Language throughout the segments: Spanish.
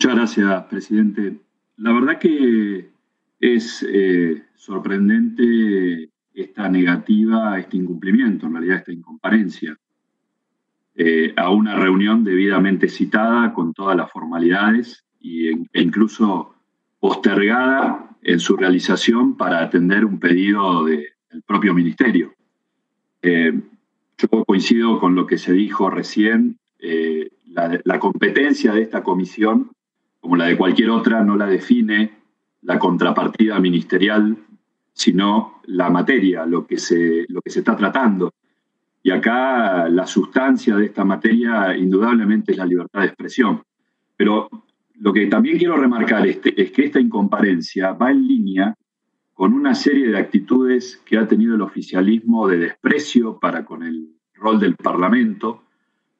Muchas gracias, presidente. La verdad que es sorprendente esta negativa, este incumplimiento, en realidad esta incomparecencia, a una reunión debidamente citada con todas las formalidades e incluso postergada en su realización para atender un pedido del propio ministerio. Yo coincido con lo que se dijo recién. La competencia de esta comisión, como la de cualquier otra, no la define la contrapartida ministerial, sino la materia, lo que se está tratando. Y acá la sustancia de esta materia indudablemente es la libertad de expresión. Pero lo que también quiero remarcar es que esta incomparecencia va en línea con una serie de actitudes que ha tenido el oficialismo de desprecio para con el rol del Parlamento.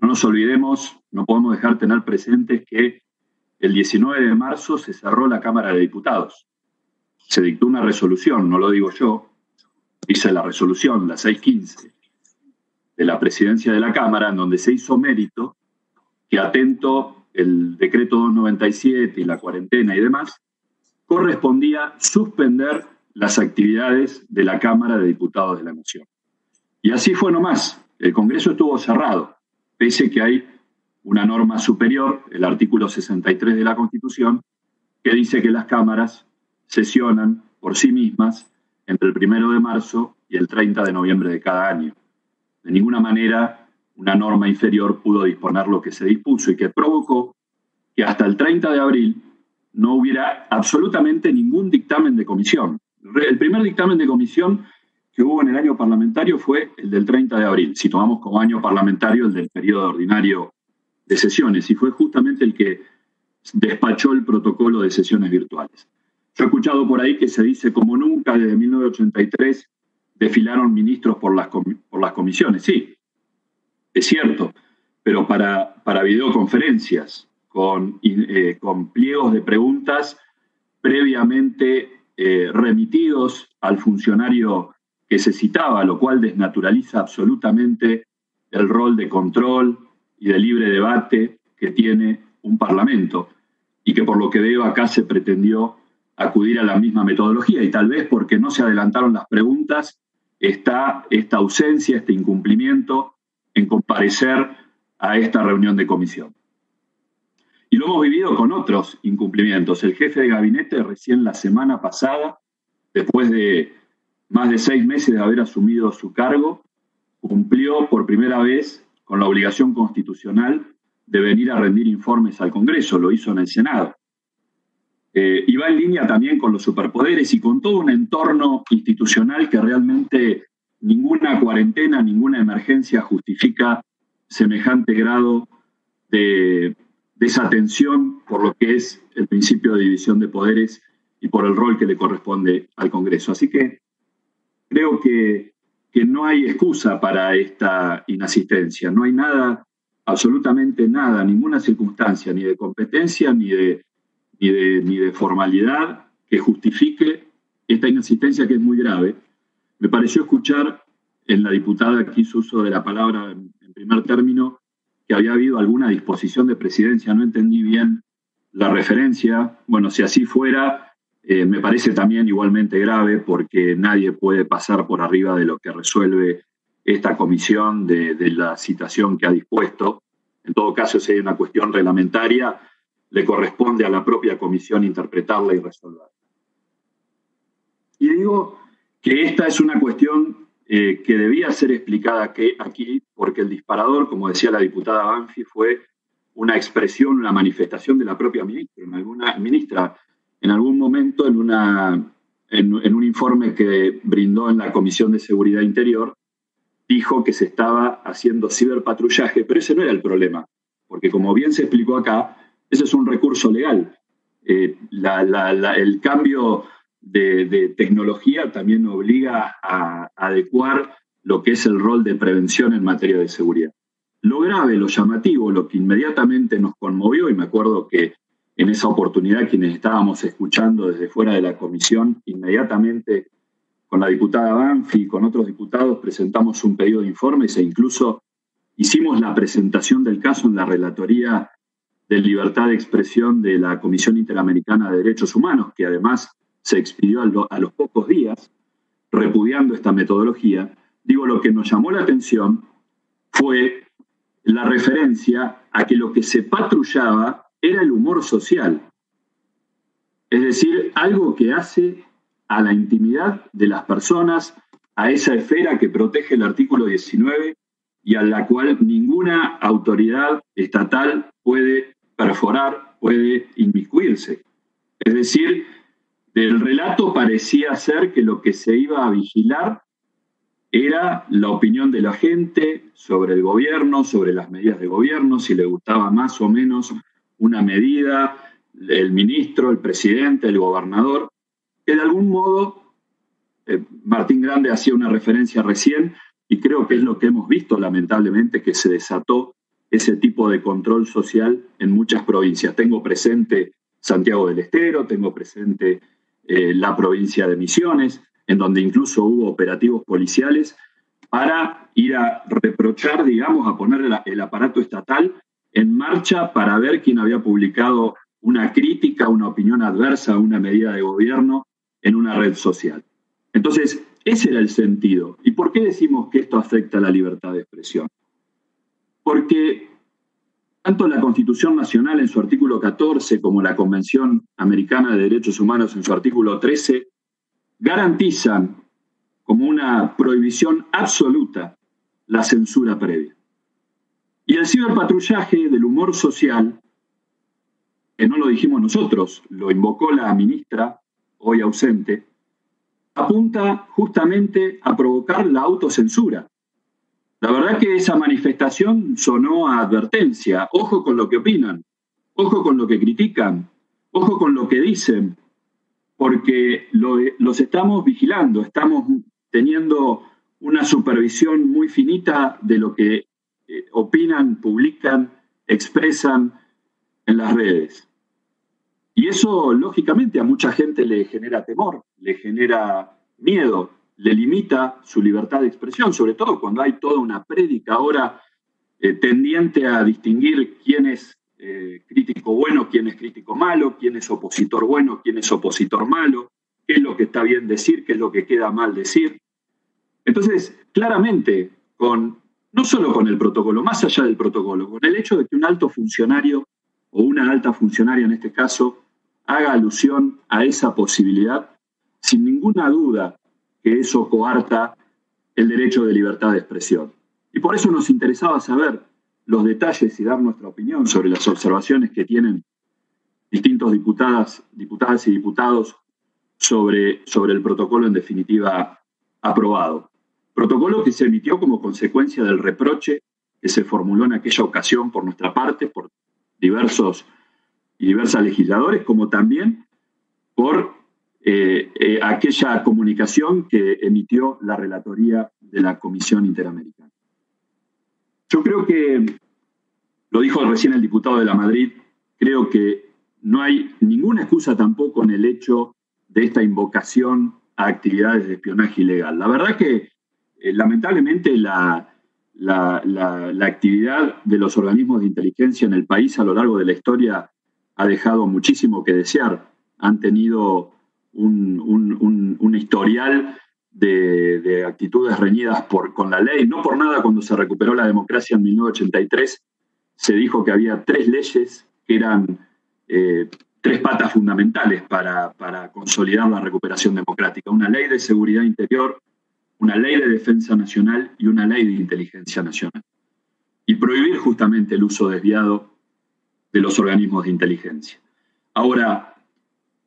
No nos olvidemos, no podemos dejar de tener presentes que el 19 de marzo se cerró la Cámara de Diputados. Se dictó una resolución, no lo digo yo, dice la resolución, la 615, de la presidencia de la Cámara, en donde se hizo mérito que, atento el decreto 297 y la cuarentena y demás, correspondía suspender las actividades de la Cámara de Diputados de la Nación. Y así fue nomás. El Congreso estuvo cerrado, pese que hay una norma superior, el artículo 63 de la Constitución, que dice que las cámaras sesionan por sí mismas entre el 1 de marzo y el 30 de noviembre de cada año. De ninguna manera una norma inferior pudo disponer lo que se dispuso y que provocó que hasta el 30 de abril no hubiera absolutamente ningún dictamen de comisión. El primer dictamen de comisión que hubo en el año parlamentario fue el del 30 de abril, si tomamos como año parlamentario el del periodo ordinario de sesiones, y fue justamente el que despachó el protocolo de sesiones virtuales. Yo he escuchado por ahí que se dice como nunca desde 1983 desfilaron ministros por las comisiones. Sí, es cierto, pero para videoconferencias, con pliegos de preguntas previamente remitidos al funcionario que se citaba, lo cual desnaturaliza absolutamente el rol de control y de libre debate que tiene un Parlamento, y que por lo que veo acá se pretendió acudir a la misma metodología, y tal vez porque no se adelantaron las preguntas está esta ausencia, este incumplimiento en comparecer a esta reunión de comisión. Y lo hemos vivido con otros incumplimientos. El jefe de gabinete recién la semana pasada, después de más de 6 meses de haber asumido su cargo, cumplió por primera vez con la obligación constitucional de venir a rendir informes al Congreso. Lo hizo en el Senado. Y va en línea también con los superpoderes y con todo un entorno institucional que realmente ninguna cuarentena, ninguna emergencia justifica semejante grado de desatención por lo que es el principio de división de poderes y por el rol que le corresponde al Congreso. Así que creo que no hay excusa para esta inasistencia. No hay nada, absolutamente nada, ninguna circunstancia, ni de competencia, ni de formalidad que justifique esta inasistencia, que es muy grave. Me pareció escuchar en la diputada que hizo uso de la palabra en primer término que había habido alguna disposición de presidencia. No entendí bien la referencia. Bueno, si así fuera, me parece también igualmente grave, porque nadie puede pasar por arriba de lo que resuelve esta comisión de la citación que ha dispuesto. En todo caso, si hay una cuestión reglamentaria, le corresponde a la propia comisión interpretarla y resolverla. Y digo que esta es una cuestión que debía ser explicada aquí, porque el disparador, como decía la diputada Banfi, fue una expresión, una manifestación de la propia ministra. En algún momento, en un informe que brindó en la Comisión de Seguridad Interior, dijo que se estaba haciendo ciberpatrullaje, pero ese no era el problema, porque como bien se explicó acá, ese es un recurso legal. El cambio de tecnología también obliga a adecuar lo que es el rol de prevención en materia de seguridad. Lo grave, lo llamativo, lo que inmediatamente nos conmovió, y me acuerdo que en esa oportunidad quienes estábamos escuchando desde fuera de la comisión, inmediatamente con la diputada Banfi y con otros diputados presentamos un pedido de informes e incluso hicimos la presentación del caso en la relatoría de libertad de expresión de la Comisión Interamericana de Derechos Humanos, que además se expidió a los pocos días, repudiando esta metodología, digo, lo que nos llamó la atención fue la referencia a que lo que se patrullaba era el humor social. Es decir, algo que hace a la intimidad de las personas, a esa esfera que protege el artículo 19 y a la cual ninguna autoridad estatal puede perforar, puede inmiscuirse. Es decir, del relato parecía ser que lo que se iba a vigilar era la opinión de la gente sobre el gobierno, sobre las medidas de gobierno, si le gustaba más o menos una medida, el ministro, el presidente, el gobernador, que de algún modo, Martín Grande hacía una referencia recién, y creo que es lo que hemos visto lamentablemente, que se desató ese tipo de control social en muchas provincias. Tengo presente Santiago del Estero, tengo presente la provincia de Misiones, en donde incluso hubo operativos policiales para ir a reprochar, digamos, a poner el aparato estatal en marcha para ver quién había publicado una crítica, una opinión adversa a una medida de gobierno en una red social. Entonces, ese era el sentido. ¿Y por qué decimos que esto afecta a la libertad de expresión? Porque tanto la Constitución Nacional en su artículo 14 como la Convención Americana de Derechos Humanos en su artículo 13 garantizan como una prohibición absoluta la censura previa. Y el ciberpatrullaje del humor social, que no lo dijimos nosotros, lo invocó la ministra, hoy ausente, apunta justamente a provocar la autocensura. La verdad que esa manifestación sonó a advertencia. Ojo con lo que opinan, ojo con lo que critican, ojo con lo que dicen, porque los estamos vigilando, estamos teniendo una supervisión muy finita de lo que opinan, publican, expresan en las redes. Y eso, lógicamente, a mucha gente le genera temor, le genera miedo, le limita su libertad de expresión, sobre todo cuando hay toda una prédica ahora tendiente a distinguir quién es crítico bueno, quién es crítico malo, quién es opositor bueno, quién es opositor malo, qué es lo que está bien decir, qué es lo que queda mal decir. Entonces, claramente, no solo con el protocolo, más allá del protocolo, con el hecho de que un alto funcionario o una alta funcionaria en este caso haga alusión a esa posibilidad, sin ninguna duda que eso coarta el derecho de libertad de expresión. Y por eso nos interesaba saber los detalles y dar nuestra opinión sobre las observaciones que tienen distintos diputadas y diputados sobre el protocolo en definitiva aprobado. Protocolo que se emitió como consecuencia del reproche que se formuló en aquella ocasión por nuestra parte, por diversas legisladores, como también por aquella comunicación que emitió la relatoría de la Comisión Interamericana. Yo creo que, lo dijo recién el diputado de la Madrid, creo que no hay ninguna excusa tampoco en el hecho de esta invocación a actividades de espionaje ilegal. La verdad que, lamentablemente, la actividad de los organismos de inteligencia en el país a lo largo de la historia ha dejado muchísimo que desear. Han tenido un historial de actitudes reñidas con la ley. No por nada, cuando se recuperó la democracia en 1983, se dijo que había 3 leyes que eran 3 patas fundamentales para consolidar la recuperación democrática. Una ley de seguridad interior, una ley de defensa nacional y una ley de inteligencia nacional. Y prohibir justamente el uso desviado de los organismos de inteligencia. Ahora,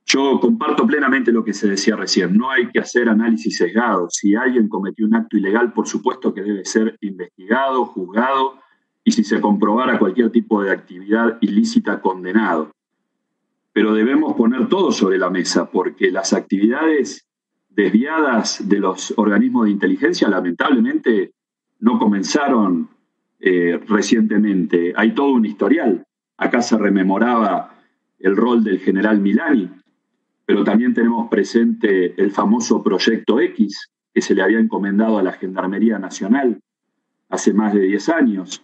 yo comparto plenamente lo que se decía recién. No hay que hacer análisis sesgados. Si alguien cometió un acto ilegal, por supuesto que debe ser investigado, juzgado, y si se comprobara cualquier tipo de actividad ilícita, condenado. Pero debemos poner todo sobre la mesa, porque las actividades desviadas de los organismos de inteligencia, lamentablemente, no comenzaron recientemente. Hay todo un historial. Acá se rememoraba el rol del general Milani, pero también tenemos presente el famoso Proyecto X, que se le había encomendado a la Gendarmería Nacional hace más de 10 años.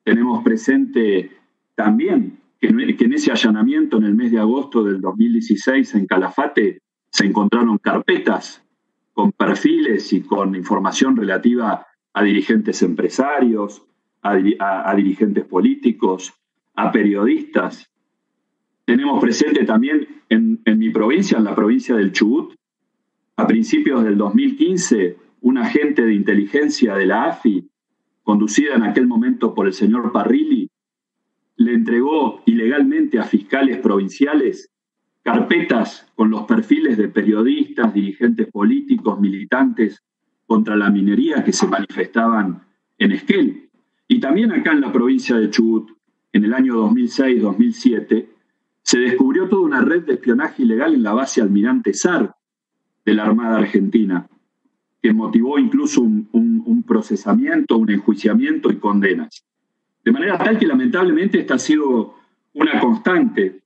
Tenemos presente también que en ese allanamiento en el mes de agosto del 2016 en Calafate se encontraron carpetas con perfiles y con información relativa a dirigentes empresarios, a dirigentes políticos, a periodistas. Tenemos presente también en mi provincia, en la provincia del Chubut, a principios del 2015, un agente de inteligencia de la AFI, conducida en aquel momento por el señor Parrilli, le entregó ilegalmente a fiscales provinciales carpetas con los perfiles de periodistas, dirigentes políticos, militantes contra la minería que se manifestaban en Esquel. Y también acá en la provincia de Chubut, en el año 2006-2007, se descubrió toda una red de espionaje ilegal en la base Almirante Sar de la Armada Argentina, que motivó incluso un procesamiento, un enjuiciamiento y condenas. De manera tal que lamentablemente esta ha sido una constante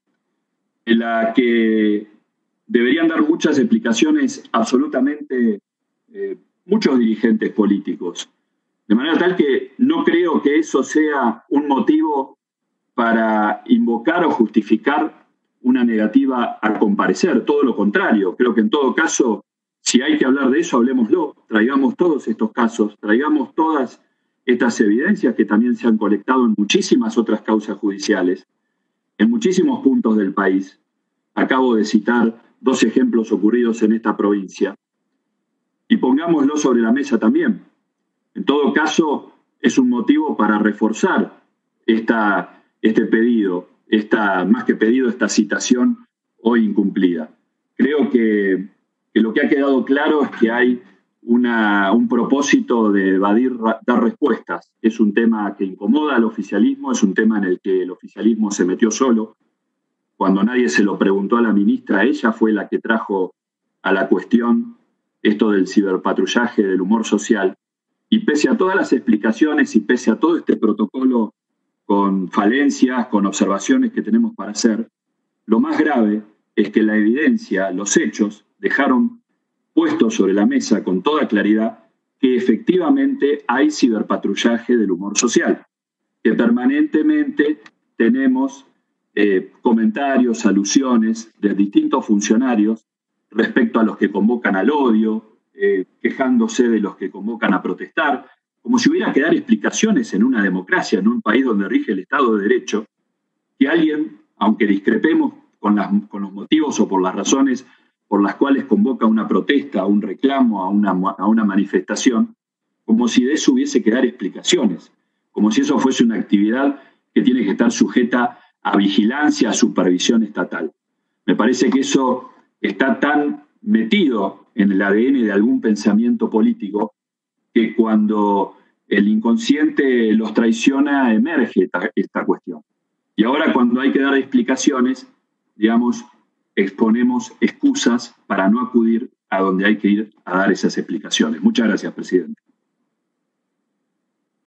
en la que deberían dar muchas explicaciones absolutamente muchos dirigentes políticos. De manera tal que no creo que eso sea un motivo para invocar o justificar una negativa a comparecer, todo lo contrario. Creo que en todo caso, si hay que hablar de eso, hablemoslo, traigamos todos estos casos, traigamos todas estas evidencias que también se han colectado en muchísimas otras causas judiciales, en muchísimos puntos del país. Acabo de citar 2 ejemplos ocurridos en esta provincia. Y pongámoslo sobre la mesa también. En todo caso, es un motivo para reforzar este pedido, más que pedido, esta citación hoy incumplida. Creo que lo que ha quedado claro es que hay un propósito de evadir, dar respuestas. Es un tema que incomoda al oficialismo, es un tema en el que el oficialismo se metió solo. Cuando nadie se lo preguntó a la ministra, ella fue la que trajo a la cuestión esto del ciberpatrullaje, del humor social. Y pese a todas las explicaciones y pese a todo este protocolo con falencias, con observaciones que tenemos para hacer, lo más grave es que la evidencia, los hechos, dejaron puesto sobre la mesa con toda claridad que efectivamente hay ciberpatrullaje del humor social, que permanentemente tenemos comentarios, alusiones de distintos funcionarios respecto a los que convocan al odio, quejándose de los que convocan a protestar, como si hubiera que dar explicaciones en una democracia, en un país donde rige el Estado de Derecho, que alguien, aunque discrepemos con los motivos o por las razones por las cuales convoca una protesta, a un reclamo, a una manifestación, como si de eso hubiese que dar explicaciones, como si eso fuese una actividad que tiene que estar sujeta a vigilancia, a supervisión estatal. Me parece que eso está tan metido en el ADN de algún pensamiento político que cuando el inconsciente los traiciona emerge esta cuestión. Y ahora cuando hay que dar explicaciones, digamos, exponemos excusas para no acudir a donde hay que ir a dar esas explicaciones. Muchas gracias, presidente.